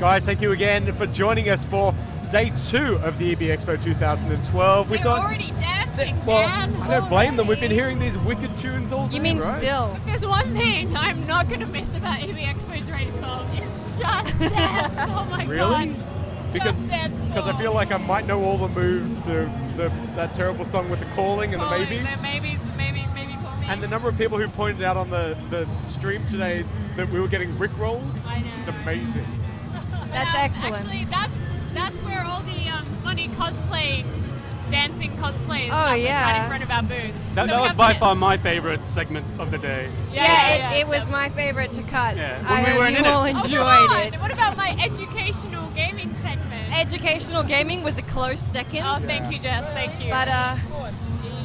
Guys, thank you again for joining us for day 2 of the EB Expo 2012. They're already dancing, well, Dan. I don't blame them. We've been hearing these wicked tunes all day, You mean right? still? If there's one thing I'm not going to miss about EB Expo 2012 is Just Dance. Oh my Really? god. Because Just Dance I feel like I might know all the moves to that terrible song with the calling and the maybe. Maybe call me. And the number of people who pointed out on the stream today that we were getting rickrolled I know. is amazing. That's excellent. Actually, that's where all the funny cosplay, dancing cosplays yeah. right in front of our booth. That So we was have by the- far my favorite segment of the day. Yeah, it was my favorite to cut. Yeah. I When we hope weren't you in it. all Oh, enjoyed come on. it. What about my educational gaming segment? Educational gaming was a close second. Oh, thank you, Jess. Thank you. But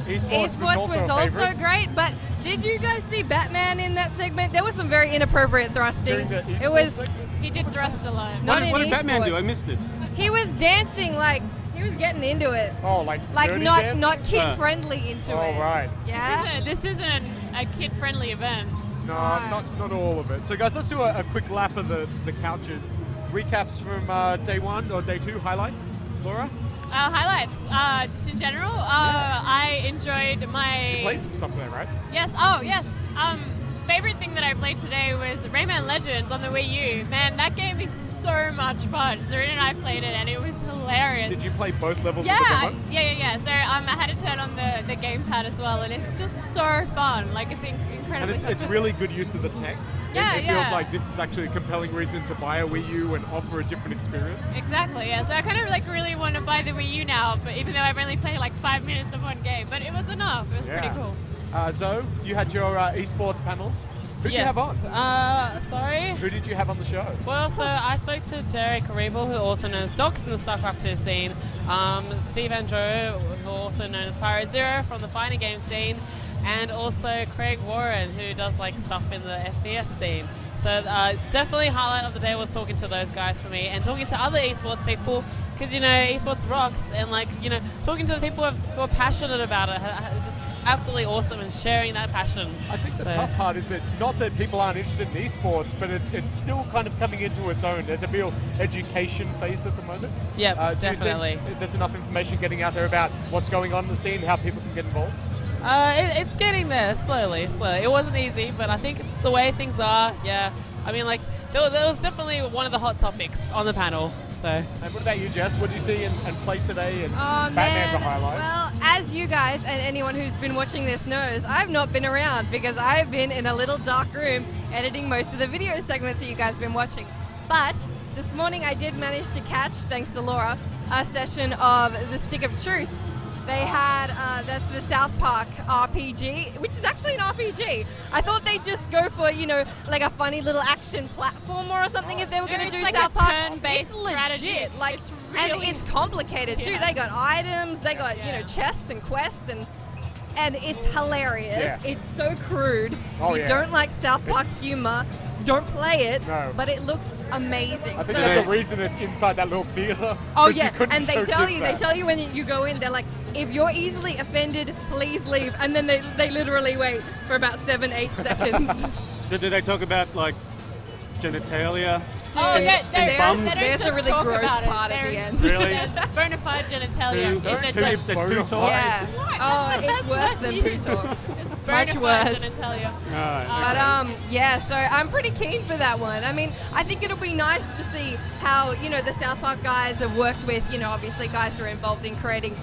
Esports was a also favorite. great. But did you guys see Batman in that segment? There was some very inappropriate thrusting. During the It esports was segment? he did thrust a lot. Not in What did Batman esports. do? I missed this. He was dancing like he was getting into it, Oh, like dirty not dancing? not kid friendly into Oh, it. right. Yeah. This isn't a kid-friendly event. No, Right. not all of it. So guys, let's do a quick lap of the couches. Recaps from day 1 or day 2 highlights. Laura? Highlights, just in general. I enjoyed my... You played some stuff today, right? Yes. Yes. Favorite thing that I played today was Rayman Legends on the Wii U. Man, that game is so much fun. Serena and I played it, and it was hilarious. Did you play both levels of the Yeah, demo? yeah. So I had to turn on the gamepad as well, and it's just so fun. Like it's And incredibly fun. it's really good use of the tech. Yeah, it feels yeah. like this is actually a compelling reason to buy a Wii U and offer a different experience. Exactly, yeah. So I kind of like really want to buy the Wii U now, but even though I've only played like 5 minutes of one game, but it was enough. It was pretty cool. Zoe, you had your esports panel. Who did you have on? Sorry? Who did you have on the show? Well, so I spoke to Derek Rebel, who also known as Docs in the StarCraft 2 scene, Steve Andrew, who also known as Pyro Zero from the Fighting Game scene, and also Craig Warren, who does like stuff in the FPS scene. So definitely highlight of the day was talking to those guys for me and talking to other esports people, because you know esports rocks, and like you know talking to the people who are passionate about it. It's just absolutely awesome, and sharing that passion. I think the tough part is that not that people aren't interested in esports, but it's still kind of coming into its own. There's a real education phase at the moment. Yep, Do you definitely. think there's enough information getting out there about what's going on in the scene, how people can get involved? It's getting there slowly. It wasn't easy, but I think the way things are, yeah. I mean, like, there was definitely one of the hot topics on the panel. So. And what about you, Jess? What did you see and play today? And Batman's man. a highlight. Well, as you guys and anyone who's been watching this knows, I've not been around because I've been in a little dark room editing most of the video segments that you guys have been watching. But this morning I did manage to catch, thanks to Laura, a session of The Stick of Truth. They had, that's the South Park RPG, which is actually an RPG. I thought they'd just go for, you know, like a funny little action platformer or something if they were going to It's do like South a Park. turn-based It's legit. strategy. Like, It's and really- it's complicated too. Yeah. They got items, they got, you know, chests and quests, and it's hilarious. Yeah. It's so crude. Oh, if you yeah. don't like South Park humor, don't play it. No. But it looks amazing. I think So- there's a reason it's inside that little theater. Oh 'cause you yeah, couldn't and they show tell kids you, that. when you go in, they're like, if you're easily offended, please leave, and then they literally wait for about 7-8 seconds. Did they talk about like genitalia? Oh yeah, and bums? they don't There's a just really talk gross about it. part at the There's- end. Really? There's bona fide genitalia. Who- It's who's- just- that's poo talk? Yeah. What? Oh, That's- it's worse that's than not poo you. talk. It's Much bona fide worse. genitalia. Alright, But yeah, so I'm pretty keen for that one. I mean, I think it'll be nice to see how, you know, the South Park guys have worked with, you know, obviously guys who are involved in creating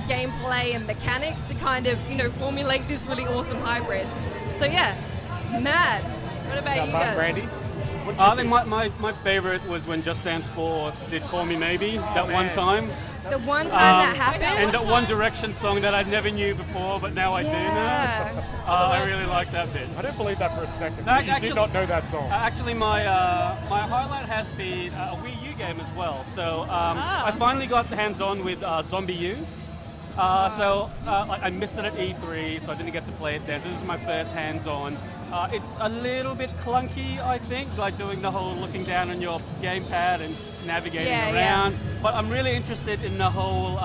gameplay and mechanics to kind of, you know, formulate this really awesome hybrid. So yeah, mad. What about South you Park, guys? Brandy? What did I you think see? my favorite was when Just Dance 4 did Call Me Maybe, that one man. time. The one time that happened. And that One Direction song that I never knew before, but now I do Yeah. know. I really like that bit. I don't believe that for a second. No, You actually- did not know that song. Actually, my highlight has been a Wii U game as well. So I finally got hands-on with Zombie U. I missed it at E3, so I didn't get to play it then. So this is my first hands-on. It's a little bit clunky, I think, like doing the whole looking down on your gamepad and navigating around. But I'm really interested in the whole,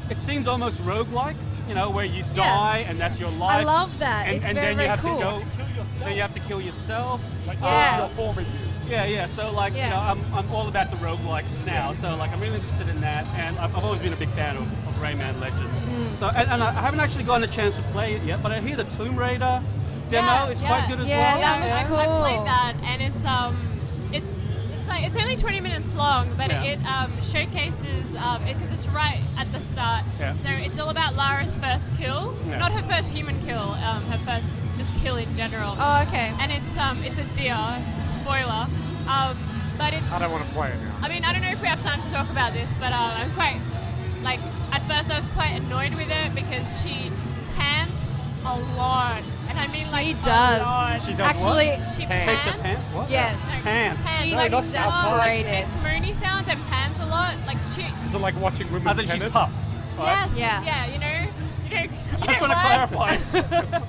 it seems almost roguelike, you know, where you die and that's your life. I love that. And, It's and very, then very you have cool. to go kill yourself then you have to kill yourself. Like, Yeah. your former you. Yeah. So like, Yeah. you know, I'm all about the roguelikes now. So like, I'm really interested in that, and I've always been a big fan of Rayman Legends. So and I haven't actually gotten a chance to play it yet, but I hear the Tomb Raider demo is quite good as Yeah, well. that looks cool. I played that, and it's only 20 minutes long, but Yeah. it showcases because it's right at the start. Yeah. So it's all about Lara's first kill, Yeah. not her first human kill, her first just kill in general. Oh, okay. And it's a deer. Spoiler. But it's. I don't want to play it now. I mean, I don't know if we have time to talk about this, but I'm quite like at first I was quite annoyed with it because she pants a lot, and I mean She like does. a lot. She does Actually, what? She Pants. Takes pants. her pants. What? yeah. No, Pants. pants. She Like, not like she separated. makes moony sounds and pants a lot. Like she. Is it like watching I women's think tennis? she's pup. Right? Yes. Yeah. Yeah. You know. I just want to clarify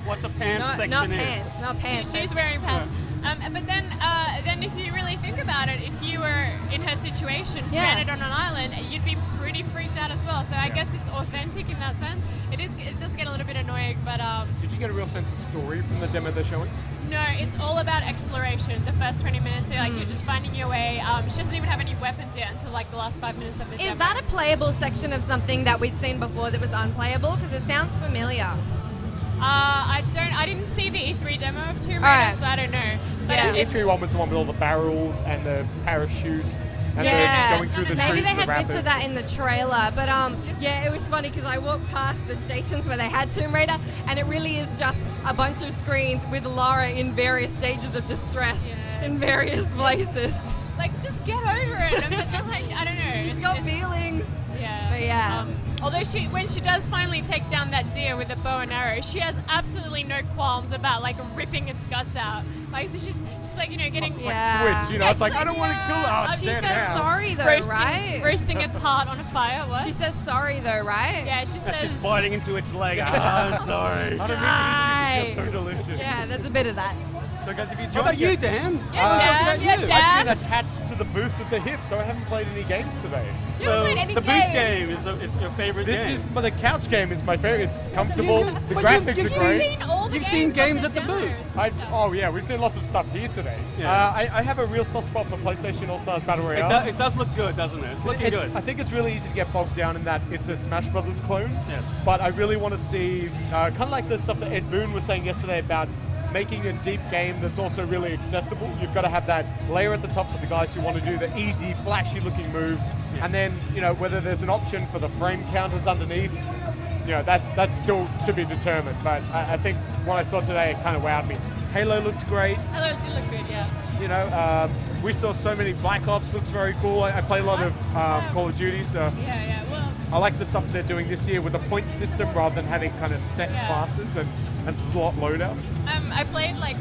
what the pants Not section is. pants. Not pants. She's wearing pants. But then if you really think about it, if you were in her situation, stranded on an island, you'd be pretty freaked out as well. So I guess it's authentic in that sense. It does get a little bit annoying, but Did you get a real sense of story from the demo they're showing? no, it's all about exploration. The first 20 minutes, so like you're just finding your way. She doesn't even have any weapons yet until like the last 5 minutes of the demo. Is that a playable section of something that we'd seen before that was unplayable? Because it sounds familiar. I didn't see the E3 demo of Tomb Raider, Alright. so I don't know. But Yeah. The it's, E3 one was the one with all the barrels and the parachute, and Yeah. then going through the Maybe trees they and the had rapids. bits of that in the trailer, but yeah, it was funny because I walked past the stations where they had Tomb Raider, and it really is just a bunch of screens with Lara in various stages of distress Yeah, in she's- various places. it's like, just get over it. But they're like, I don't know. She's it's- got it's- feelings. Yeah. But yeah. Although when she does finally take down that deer with a bow and arrow, she has absolutely no qualms about like ripping its guts out. Like so she's like getting It's Yeah. like Switch, you know, it's like, I don't want to kill it. Oh, She stand says down. sorry though, right? roasting its heart on a fire. What? She says sorry though, right? yeah, she That's says. just biting into its leg. I'm sorry. I don't Die. mean to eat it, it's just so delicious. Yeah, there's a bit of that. So guys, if you What join about you, us, Dan? Yeah, Dad. Yeah, I've Dad. been attached to the booth at the hip, so I haven't played any games today. You haven't played any the booth games. game is your favorite This game. is, but the couch game is my favorite. It's comfortable. The But graphics you've are You've great. seen all the You've games seen on games the at the demos booth. and stuff. Oh yeah, we've seen lots of stuff here today. Yeah. I have a real soft spot for PlayStation All Stars Battle It, Royale. it does look good, doesn't it? It's looking good. I think it's really easy to get bogged down in that it's a Smash Brothers clone. Yes. But I really want to see kind of like the stuff that Ed Boon was saying yesterday about making a deep game that's also really accessible. You've got to have that layer at the top for the guys who want to do the easy, flashy-looking moves, and then whether there's an option for the frame counters underneath. That's still to be determined. But I think what I saw today, it kind of wowed me. Halo looked great. Hello, it did look good, yeah. We saw so many Black Ops. Looks very cool. I play a lot of Call of Duty, so Yeah. Well, I like the stuff they're doing this year with a point system rather than having kind of set Yeah. classes and slot loadouts. I played like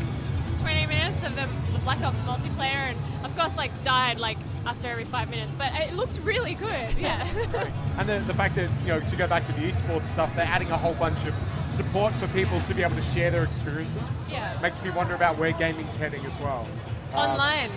20 minutes of the Black Ops multiplayer, and of course like died like after every 5 minutes. But it looks really good. Yeah. And the fact that, to go back to the esports stuff, they're adding a whole bunch of support for people to be able to share their experiences. Yeah. Makes me wonder about where gaming's heading as well. Online,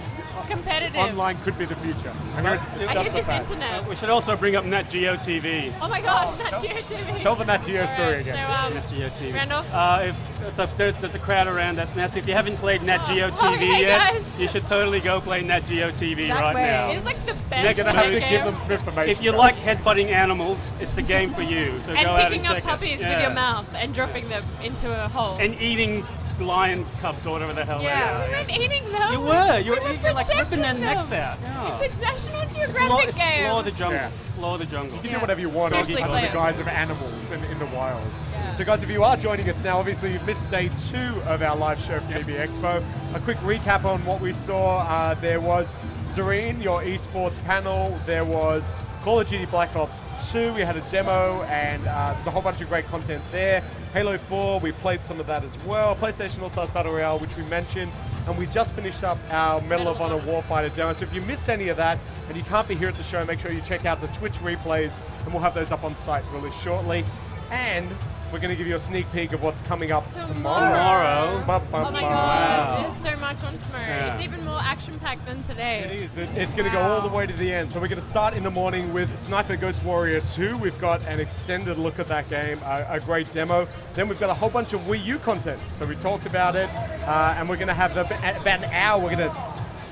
competitive. Online could be the future. I'm gonna I discuss hate this that. internet. We should also bring up Nat Geo TV. Oh my God, Nat Geo TV. Tell the Nat Geo story Alright, again. Nat Geo TV. Randolph? There's a crowd around us now, so if you haven't played Nat Geo Oh, TV hey yet, guys. you should totally go play Nat Geo TV That right way. now. It's like the They're best going to have to game. give them some information. If you though. like headbutting animals, it's the game for you. So and go out picking and up check puppies it. with Yeah. your mouth and dropping them into a hole. And eating lion cubs or whatever the hell Yeah. they we are. weren't eating them. You were. You We were like ripping their protecting necks them. out. Yeah. It's a National It's Geographic game. Law of the jungle. Yeah. It's Law of the jungle. You can do whatever you want Seriously, under play the it. guise of animals in the wild. Yeah. So guys, if you are joining us now, obviously you've missed day 2 of our live show from EB Expo. A quick recap on what we saw. There was Zareen, your esports panel. There was Call of Duty Black Ops 2. We had a demo, and there's a whole bunch of great content there. Halo 4, we played some of that as well. PlayStation All Stars Battle Royale, which we mentioned. And we just finished up our Medal of Honor Warfighter demo. So if you missed any of that and you can't be here at the show, make sure you check out the Twitch replays, and we'll have those up on site really shortly. And we're going to give you a sneak peek of what's coming up tomorrow. Oh my God, there's so much on tomorrow. Yeah. It's even more action-packed than today. It is. It's going to go all the way to the end. So we're going to start in the morning with Sniper Ghost Warrior 2. We've got an extended look at that game, a great demo. Then we've got a whole bunch of Wii U content. So we talked about it. and we're going to have about an hour. We're going to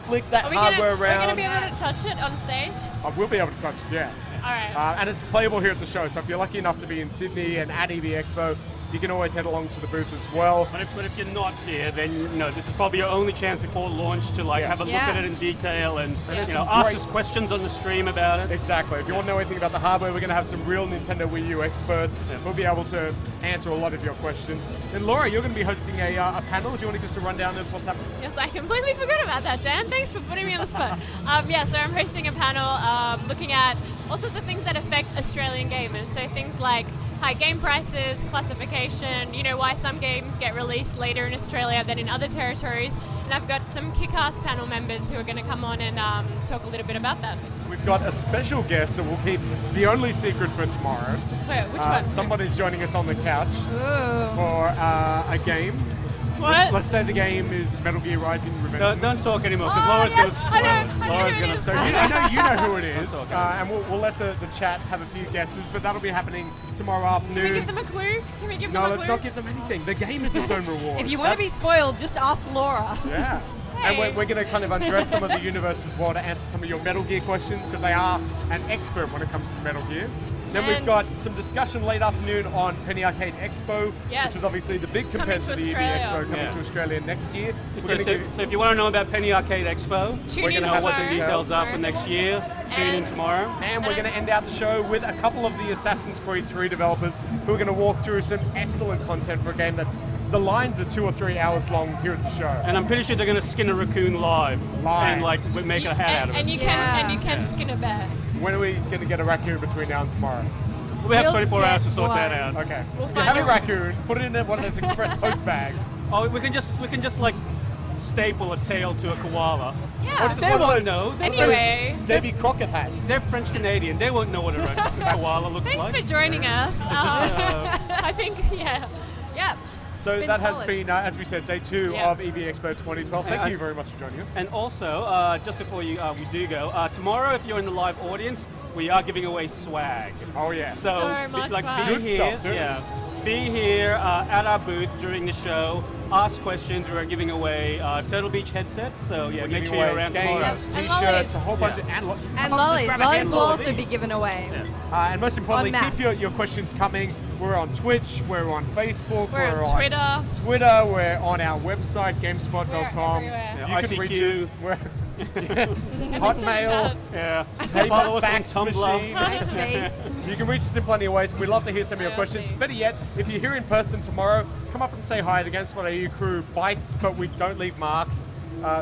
flick that hardware around. We're going to be able to touch it on stage? I will be able to touch it, yeah. All right. And it's playable here at the show, so if you're lucky enough to be in Sydney and at EB Expo, you can always head along to the booth as well. But if you're not here, then this is probably your only chance before launch to have a look at it in detail and ask us questions on the stream about it. Exactly. If you want to know anything about the hardware, we're going to have some real Nintendo Wii U experts. We'll be able to answer a lot of your questions. And Laura, you're going to be hosting a panel. Do you want to give us a rundown of what's happening? Yes, I completely forgot about that, Dan. Thanks for putting me on the spot. So I'm hosting a panel looking at all sorts of things that affect Australian gamers. So things like high game prices, classification, why some games get released later in Australia than in other territories. And I've got some kick-ass panel members who are going to come on and talk a little bit about that. We've got a special guest that we'll keep the only secret for tomorrow. Wait, which one? Somebody's joining us on the couch for a game. What? Let's say the game is Metal Gear Rising Revenge. Don't talk anymore, because Laura's going to spoil it. Laura's going to So you know who it is, and we'll let the chat have a few guesses, but that'll be happening tomorrow afternoon. Can we give them a clue? No, let's not give them anything. The game is its own reward. If you want to be spoiled, just ask Laura. Yeah. And we're going to kind of undress some of the universe as well to answer some of your Metal Gear questions, because they are an expert when it comes to Metal Gear. Then we've got some discussion late afternoon on Penny Arcade Expo, which is obviously the big compared to the EB Expo coming to Australia next year. So if you want to know about Penny Arcade Expo, we're going to know what the details are for next year. Tune in tomorrow. And we're going to end out the show with a couple of the Assassin's Creed 3 developers who are going to walk through some excellent content for a game that the lines are 2 or 3 hours long here at the show. And I'm pretty sure they're going to skin a raccoon live. And make a hat out of it. And you can skin a bear. When are we going to get a raccoon between now and tomorrow? We have 24 hours to sort that out. Okay. You can have a raccoon, put it in one of those express post bags. Oh, we can just like staple a tail to a koala. Yeah. They won't know. Anyway. Davy Crockett hats. They're French Canadian. They won't know what a koala looks like. Thanks for joining us. I think, Yep. So that has been, as we said, day 2 of EB Expo 2012. Thank you very much for joining us. And also, just before we do go, tomorrow, if you're in the live audience, we are giving away swag. Oh yeah. So much swag. Be here at our booth during the show. Ask questions. We're giving away Turtle Beach headsets. So make sure you're around tomorrow. T-shirts, a whole bunch of and lollies. Lollies will also be given away. And most importantly, keep your questions coming. We're on Twitch. We're on Facebook. We're on Twitter. We're on our website, GameSpot.com. You can reach us. Hotmail, follow us on Tumblr. MySpace. You can reach us in plenty of ways. We'd love to hear some of your questions. Better yet, if you're here in person tomorrow, come up and say hi. The GameSpot AU crew bites, but we don't leave marks.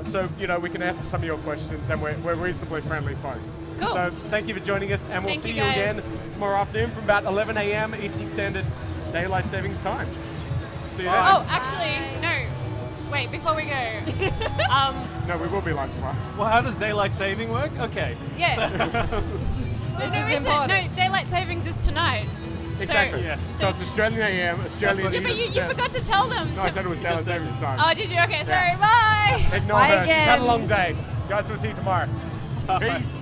So we can answer some of your questions, and we're reasonably friendly folks. Cool. So thank you for joining us, and we'll see you again tomorrow afternoon from about 11 a.m. Eastern Standard Daylight Savings Time. See you then. Oh, actually, no. Wait, before we go. No, we will be live tomorrow. Well, how does daylight saving work? Okay. Yeah. This is important. No, daylight savings is tonight. Exactly. So it's Australian AM, Australian. Yeah, but you forgot to tell them. No, I said it was daylight savings time. Oh, did you? Okay, sorry. Bye. Ignore her. She's had a long day. Guys, we'll see you tomorrow. Peace.